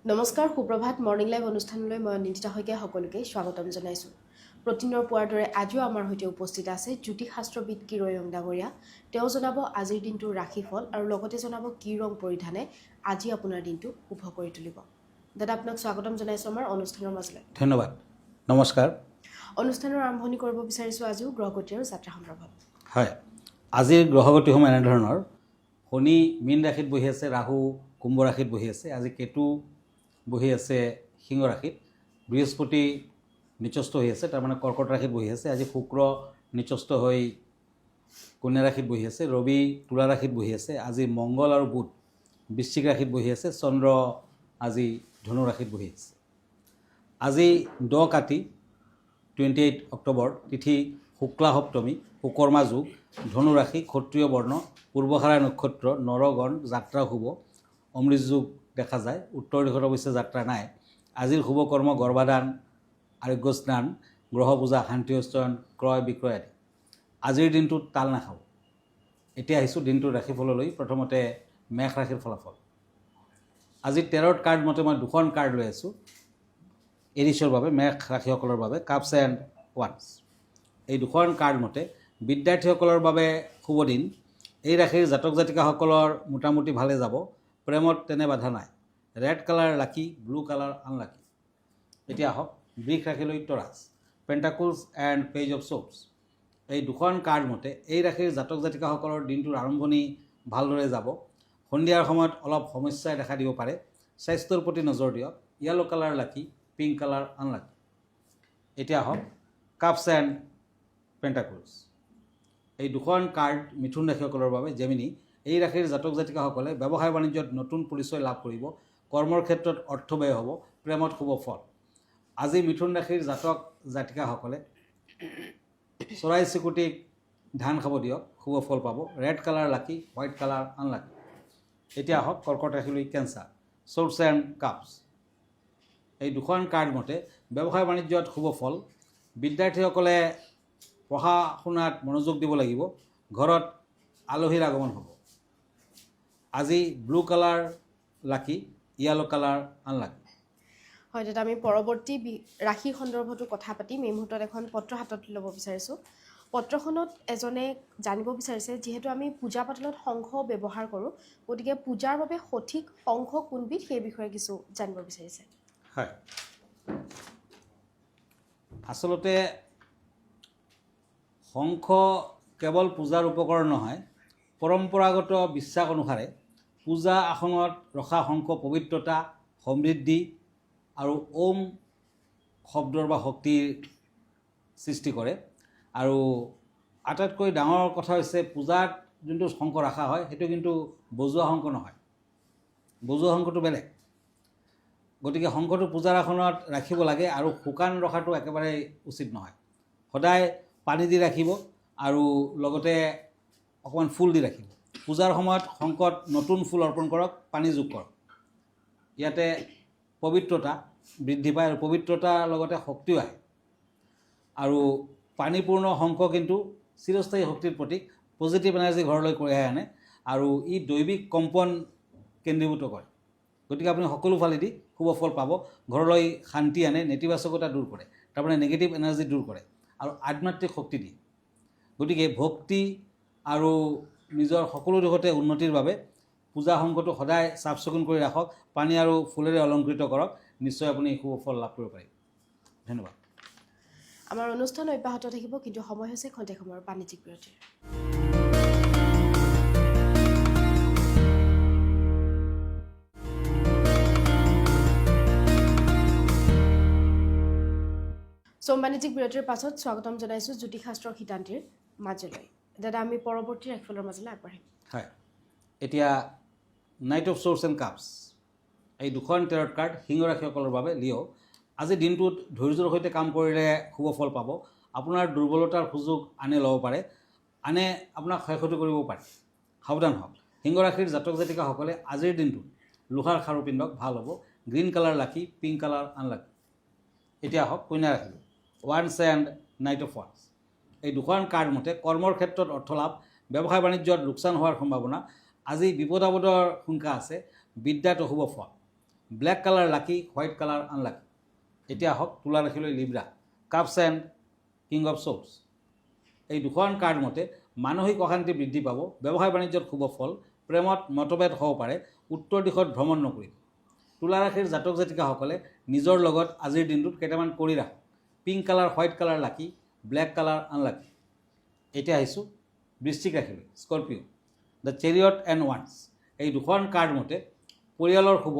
নমস্কাৰ সুপ্ৰভাত morning live অনুষ্ঠানলৈ মই নিন্দিতা শইকীয়া সকলোকে স্বাগতম জনাইছোঁ। প্ৰতিদিনৰ পুৱাৰ দৰে আজিও আমাৰ সৈতে উপস্থিত আছে জ্যোতিষশাস্ত্ৰবিদ কিৰণ ডাঙৰীয়া। তেওঁ জনাব আজিৰ দিনটোৰ ৰাশিফল আৰু লগতে জনাব কি ৰং পৰিধানে আজি আপোনাৰ দিনটো শুভ কৰি তুলিব। দাদা আপোনাক স্বাগতম জনাইছোঁ আমাৰ অনুষ্ঠানৰ মাজলৈ। ধন্যবাদ। নমস্কাৰ। অনুষ্ঠানৰ আৰম্ভণি কৰিব বিচাৰিছোঁ আজিও গ্ৰহগতি আৰু যাত্ৰা সন্দৰ্ভত। হয়, আজিৰ গ্ৰহগতিসমূহ এনেধৰণৰ: শনি মীন ৰাশিত বহি আছে, ৰাহু কুম্ভ ৰাশিত বহি আছে, আজি কেতু বহি আছে সিংহ ৰাশিত, বৃহস্পতি নিচস্থ হৈ আছে, তাৰমানে কৰ্কট ৰাশিত বহি আছে, আজি শুক্ৰ নিচস্থ হৈ কন্যা ৰাশিত বহি আছে, ৰবি তুলা ৰাশিত বহি আছে, আজি মংগল আৰু বুধ বৃশ্চিক ৰাশিত বহি আছে, চন্দ্ৰ আজি ধনু ৰাশিত বহি আছে। আজি দ কাতি 28 অক্টোবৰ, তিথি শুক্লা সপ্তমী, সুকৰ্মা যোগ, ধনু ৰাশি, ক্ষত্ৰিয় বৰ্ণ, পূৰ্বখাৰা নক্ষত্ৰ, নৰগণ, যাত্ৰা শুভ, অমৃত যোগ দেখা যায়। উত্তৰ দিশত অৱশ্যে যাত্ৰা নাই। আজিৰ শুভ কৰ্ম গৰ্ভাধান, আৰোগ্য স্নান, গ্ৰহ পূজা, শান্তি উচ্চয়ন, ক্ৰয় বিক্ৰয় আদি। আজিৰ দিনটোত তাল নাখাব। এতিয়া আহিছোঁ দিনটোৰ ৰাশিফললৈ। প্ৰথমতে মেষ ৰাশিৰ ফলাফল। আজি 13 কাৰ্ড মতে মই 2খন কাৰ্ড লৈ আছোঁ এৰিছৰ বাবে, মেষ ৰাশিসকলৰ বাবে, কাপছ এণ্ড ওৱান্স। এই 2খন কাৰ্ড মতে বিদ্যাৰ্থীসকলৰ বাবে শুভ দিন। এই ৰাশিৰ জাতক জাতিকাসকলৰ মোটামুটি ভালে যাব। প্ৰেমত তেনে বাধা নাই। ৰেড কালাৰ লাকি, ব্লু কালাৰ আনলাকি। এতিয়া আহক বৃষ ৰাশিলৈ তৰাছ, পেণ্টাকুলছ এণ্ড পেজ অফ শ্ব'পছ। এই 2খন কাৰ্ড মতে এই ৰাশিৰ জাতক জাতিকাসকলৰ দিনটোৰ আৰম্ভণি ভালদৰে যাব। সন্ধিয়াৰ সময়ত অলপ সমস্যাই দেখা দিব পাৰে। স্বাস্থ্যৰ প্ৰতি নজৰ দিয়ক। য়েলো কালাৰ লাকি, পিংক কালাৰ আনলাকি। এতিয়া আহক কাপছ এণ্ড পেণ্টাকুলছ। এই 2খন কাৰ্ড মিথুন ৰাশিসকলৰ বাবে জেমিনি। এই ৰাশিৰ জাতক জাতিকাসকলে ব্যৱসায় বাণিজ্যত নতুন পৰিচয় লাভ কৰিব। কৰ্মৰ ক্ষেত্ৰত অৰ্থ ব্যয় হ'ব। প্ৰেমত শুভ ফল। আজি মিথুন ৰাশিৰ জাতক জাতিকাসকলে চৰাই চিৰিকটিক ধান খাব দিয়ক, শুভ ফল পাব। Red colour lucky, white colour unlucky. এতিয়া আহক কৰ্কট ৰাশিলৈ কেঞ্চাৰ, শ্বৰ্টছ এণ্ড কাপছ। এই 2খন কাৰ্ড মতে ব্যৱসায় বাণিজ্যত শুভ ফল। বিদ্যাৰ্থীসকলে পঢ়া শুনাত মনোযোগ দিব লাগিব। ঘৰত আলহীৰ আগমন হ'ব। আজি ব্লু কালাৰ লাকি, য়েলো কালাৰ আনলাকি। হয় দাদা, আমি পৰৱৰ্তী ৰাশি সন্দৰ্ভতো কথা পাতিম। এই মুহূৰ্তত এখন পত্ৰ হাতত ল'ব বিচাৰিছোঁ। পত্ৰখনত এজনে জানিব বিচাৰিছে, যিহেতু আমি পূজা পাতলত শংখ ব্যৱহাৰ কৰোঁ, গতিকে পূজাৰ বাবে সঠিক শংখ কোনবিধ সেই বিষয়ে কিছু জানিব বিচাৰিছে। হয়, আচলতে শংখ কেৱল পূজাৰ উপকৰণ নহয়, পৰম্পৰাগত বিশ্বাস অনুসাৰে পূজা আসনত ৰখা শংখ পবিত্ৰতা, সমৃদ্ধি আৰু ওম শব্দৰ বা শক্তিৰ সৃষ্টি কৰে। আৰু আটাইতকৈ ডাঙৰ কথা হৈছে পূজাত যোনটো শংখ ৰখা হয় সেইটো কিন্তু বজোৱা শংখ নহয়। বজোৱা শংখটো বেলেগ। গতিকে শংখটো পূজাৰ আসনত ৰাখিব লাগে আৰু শুকান ৰখাটো একেবাৰে উচিত নহয়। সদায় পানী দি ৰাখিব আৰু লগতে অকণমান ফুল দি ৰাখিব। পূজাৰ সময়ত শংখত নতুন ফুল অৰ্পণ কৰক, পানী যোগ কৰক। ইয়াতে পবিত্ৰতা বৃদ্ধি পায় আৰু পবিত্ৰতাৰ লগতে শক্তিও আহে। আৰু পানীপূৰ্ণ শংখ কিন্তু চিৰস্থায়ী শক্তিৰ প্ৰতীক। পজিটিভ এনাৰ্জি ঘৰলৈ কঢ়িয়াই আনে আৰু ই দৈবিক কম্পন কেন্দ্ৰীভূত কৰে। গতিকে আপুনি সকলো ফালেদি শুভ ফল পাব। ঘৰলৈ শান্তি আনে, নেতিবাচকতা দূৰ কৰে, তাৰমানে নেগেটিভ এনাৰ্জি দূৰ কৰে আৰু আধ্যাত্মিক শক্তি দিয়ে। গতিকে ভক্তি আৰু নিজৰ সকলো দিশতে উন্নতিৰ বাবে পূজা শংখটো সদায় চাফ চিকুণ কৰি ৰাখক, পানী আৰু ফুলেৰে অলংকৃত কৰক, নিশ্চয় আপুনি শুভ ফল লাভ কৰিব পাৰিব। ধন্যবাদ। আমাৰ অনুষ্ঠান অব্যাহত থাকিব, কিন্তু সময় হৈছে খন্তেক সময়ৰ বাণিজ্যিক বিৰতিৰ। বাণিজ্যিক বিৰতিৰ পাছত স্বাগতম জনাইছোঁ জ্যোতিষশাস্ত্ৰৰ সিদ্ধান্তিৰ মাজলৈ। দাদা, আমি পৰৱৰ্তী ৰাশিফলৰ মাজলৈ আগবাঢ়িম। হয়, এতিয়া night of shorts and cups. এই 2খন টেৰট কাৰ্ড সিংহ ৰাশিসকলৰ বাবে লিঅ'। আজি দিনটোত ধৈৰ্যৰ সৈতে কাম কৰিলে শুভ ফল পাব। আপোনাৰ দুৰ্বলতাৰ সুযোগ আনে ল'ব পাৰে, আনে আপোনাক ক্ষয়ক্ষতি কৰিব পাৰে। সাৱধান হওক। সিংহ ৰাশিৰ জাতক জাতিকাসকলে আজিৰ দিনটোত লোহাৰ খাৰু পিন্ধক, ভাল হ'ব। গ্ৰীণ কালাৰ লাকি, পিংক কালাৰ আনলাকি। এতিয়া আহক কন্যা ৰাশিলৈ, once and night of once. এই 2খন কাৰ্ড মতে কৰ্মৰ ক্ষেত্ৰত অৰ্থ লাভ, ব্যৱসায় বাণিজ্যত লোকচান হোৱাৰ সম্ভাৱনা। আজি বিপদ আপদৰ শংকা আছে। বিদ্যাত অশুভ ফল। Black colour lucky, white colour unlucky. এতিয়া আহক তুলা ৰাশিলৈ Libra, cups and king of swords. এই দুখন কাৰ্ড মতে মানসিক অশান্তি বৃদ্ধি পাব, ব্যৱসায় বাণিজ্যত শুভ ফল, প্ৰেমত মতভেদ হ'ব পাৰে, উত্তৰ দিশত ভ্ৰমণ নকৰিব। তুলা ৰাশিৰ জাতক জাতিকাসকলে নিজৰ লগত আজিৰ দিনটোত কেইটামান কৰি ৰাখক। পিংক কালাৰ, হোৱাইট কালাৰ লাকি, ব্লেক কালাৰ আনলাকি। এতিয়া আহিছোঁ বৃশ্চিক ৰাশিলৈ, স্কৰপিঅ', দ্য চেৰিয়ট এণ্ড ওৱান্স। এই দুখন কাৰ্ড মতে পৰিয়ালৰ শুভ,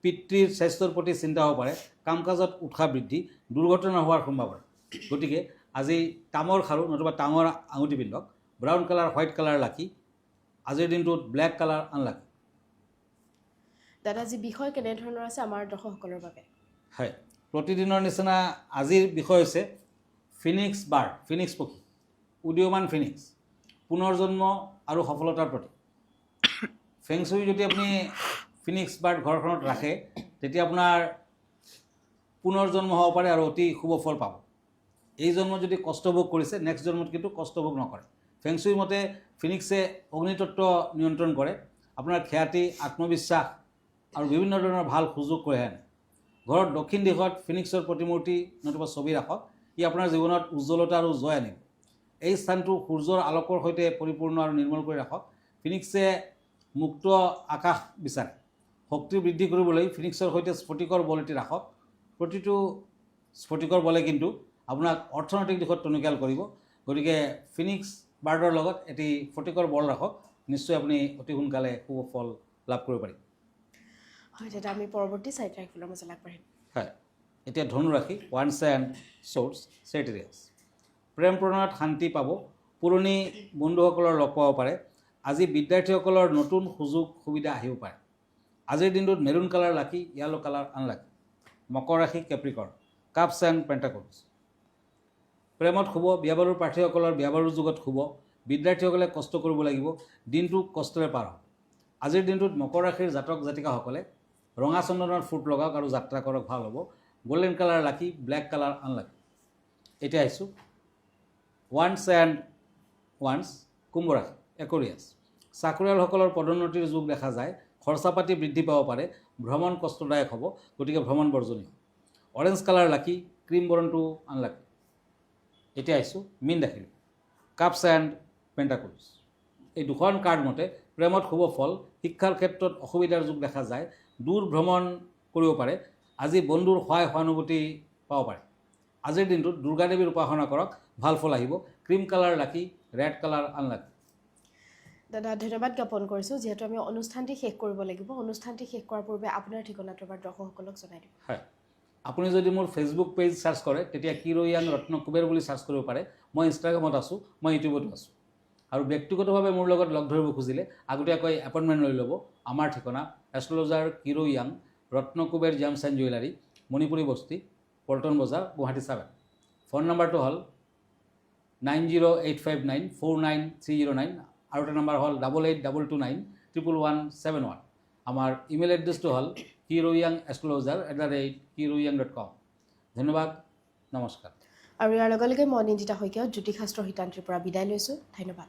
পিতৃৰ স্বাস্থ্যৰ প্ৰতি চিন্তা হ'ব পাৰে, কাম কাজত উৎসাহ বৃদ্ধি, দুৰ্ঘটনা হোৱাৰ সম্ভাৱনা। গতিকে আজি তামৰ খাৰু নতুবা তামৰ আঙুঠি পিন্ধক, ব্ৰাউন কালাৰ, হোৱাইট কালাৰ লাকি, আজিৰ দিনটোত ব্লেক কালাৰ আনলাকি। দাদা যি বিষয় কেনেধৰণৰ আছে আমাৰ দৰ্শকসকলৰ বাবে? হয়, প্ৰতিদিনৰ নিচিনা আজিৰ বিষয় হৈছে ফিনিক্স বাৰ্ড, ফিনিক্স পক্ষী, উদীয়মান ফিনিক্স, পুনৰ জন্ম আৰু সফলতাৰ প্ৰতীক। ফেংচুই যদি আপুনি ফিনিক্স বাৰ্ড ঘৰখনত ৰাখে তেতিয়া আপোনাৰ পুনৰ জন্ম হ'ব পাৰে আৰু অতি শুভ ফল পাব। এই জন্ম যদি কষ্টভোগ কৰিছে, নেক্সট জন্মত কিন্তু কষ্টভোগ নকৰে। ফেংচুই মতে ফিনিক্সে অগ্নিতত্ত্ব নিয়ন্ত্ৰণ কৰে, আপোনাৰ খ্যাতি, আত্মবিশ্বাস আৰু বিভিন্ন ধৰণৰ ভাল সুযোগ কঢ়িয়াই আনে। ঘৰত দক্ষিণ দিশত ফিনিক্সৰ প্ৰতিমূৰ্তি নতুবা ছবি ৰাখক, ই আপোনাৰ জীৱনত উজ্জ্বলতা আৰু জয় আনিব। এই স্থানটো সূৰ্যৰ আলোকৰ সৈতে পৰিপূৰ্ণ আৰু নিৰ্মল কৰি ৰাখক। ফিনিক্সে মুক্ত আকাশ বিচাৰে। শক্তি বৃদ্ধি কৰিবলৈ ফিনিক্সৰ সৈতে স্ফটিকৰ বল এটি ৰাখক। প্ৰতিটো স্ফটিকৰ বলে কিন্তু আপোনাক অৰ্থনৈতিক দিশত টনকিয়াল কৰিব। গতিকে ফিনিক্স বাৰ্ডৰ লগত এটি স্ফটিকৰ বল ৰাখক, নিশ্চয় আপুনি অতি সোনকালে শুভ ফল লাভ কৰিব পাৰিব। হয় দাদা, আমি পৰৱৰ্তী চাৰিটা ৰাশিফলৰ মাজলৈ আগবাঢ়িম। হয়, এতিয়া ধনু ৰাশি, ওৱান্স এণ্ড চ'ৰ্ডছ, চেজিটেৰিয়াছ। প্ৰেম প্ৰণয়ত শান্তি পাব, পুৰণি বন্ধুসকলৰ লগ পাব পাৰে। আজি বিদ্যাৰ্থীসকলৰ নতুন সুযোগ সুবিধা আহিব পাৰে। আজিৰ দিনটোত মেৰুণ কালাৰ লাকি, য়েলো কালাৰ আনলাকি। মকৰ ৰাশি, কেপ্ৰিকৰ্ণ, কাপছ এণ্ড পেণ্টাকলছ। প্ৰেমত শুভ, বিয়া বাৰুৰ প্ৰাৰ্থীসকলৰ বিয়া বাৰুৰ যুগত শুভ। বিদ্যাৰ্থীসকলে কষ্ট কৰিব লাগিব, দিনটো কষ্টৰে পাৰ হ'ব। আজিৰ দিনটোত মকৰ ৰাশিৰ জাতক জাতিকাসকলে ৰঙা চন্দনৰ ফুট লগাওক আৰু যাত্ৰা কৰক, ভাল হ'ব। গল্ডেন কালাৰ লাকি, ব্লেক কালাৰ আনলাকি। এতিয়া আহিছোঁ ওৱান্স এণ্ড ওৱান্স, কুম্ভ ৰাশি, একুৰিয়াছ। চাকৰিয়ালসকলৰ পদোন্নতিৰ যোগ দেখা যায়, খৰচা পাতি বৃদ্ধি পাব পাৰে, ভ্ৰমণ কষ্টদায়ক হ'ব, গতিকে ভ্ৰমণ বৰ্জনীয়। অৰেঞ্জ কালাৰ লাকি, ক্ৰীম বৰণটো আনলাকি। এতিয়া আহিছোঁ মীন ৰাশিলৈ, কাপছ এণ্ড পেণ্টাকলছ। এই দুখন কাৰ্ড মতে প্ৰেমত শুভ ফল, শিক্ষাৰ ক্ষেত্ৰত অসুবিধাৰ যোগ দেখা যায়, দূৰ ভ্ৰমণ কৰিব পাৰে। আজি বন্ধুৰ সহায় সহানুভূতি পাব পাৰে। আজিৰ দিনটোত দুৰ্গা দেৱীৰ উপাসনা কৰক, ভাল ফল আহিব। ক্ৰীম কালাৰ লাকি, ৰেড কালাৰ আনলাকি। দাদা ধন্যবাদ জ্ঞাপন কৰিছোঁ। যিহেতু আমি অনুষ্ঠানটি শেষ কৰিব লাগিব, অনুষ্ঠানটি শেষ কৰাৰ পূৰ্বে আপোনাৰ ঠিকনাটো আমাৰ দৰ্শকসকলক জনাই দিব। হয়, আপুনি যদি মোৰ ফেচবুক পেজ চাৰ্চ কৰে তেতিয়া কিৰয়ান ৰত্ন কুবেৰ বুলি চাৰ্চ কৰিব পাৰে। মই ইনষ্টাগ্ৰামত আছোঁ, মই ইউটিউবতো আছোঁ। আৰু ব্যক্তিগতভাৱে মোৰ লগত লগ ধৰিব খুজিলে আগতীয়াকৈ এপইণ্টমেণ্ট লৈ ল'ব। আমাৰ ঠিকনা এষ্ট্ৰলজাৰ কিৰয়ান Ratna Kuber gems and jewellery, Manipuri Basti, Paltan বজাৰ, গুৱাহাটী 7। ফোন নম্বৰটো হ'ল 9085949309 আৰু এটা নম্বৰ হ'ল 8822911171। আমাৰ ইমেইল এড্ৰেছটো হ'ল kiroyangastrologer@kiroyang.com। ধন্যবাদ, নমস্কাৰ। আৰু ইয়াৰ লগে লগে মই নিন্দিতা শইকীয়া জ্যোতিষশাস্ত্ৰ শিতান্ত্ৰীৰ পৰা বিদায় লৈছোঁ। ধন্যবাদ।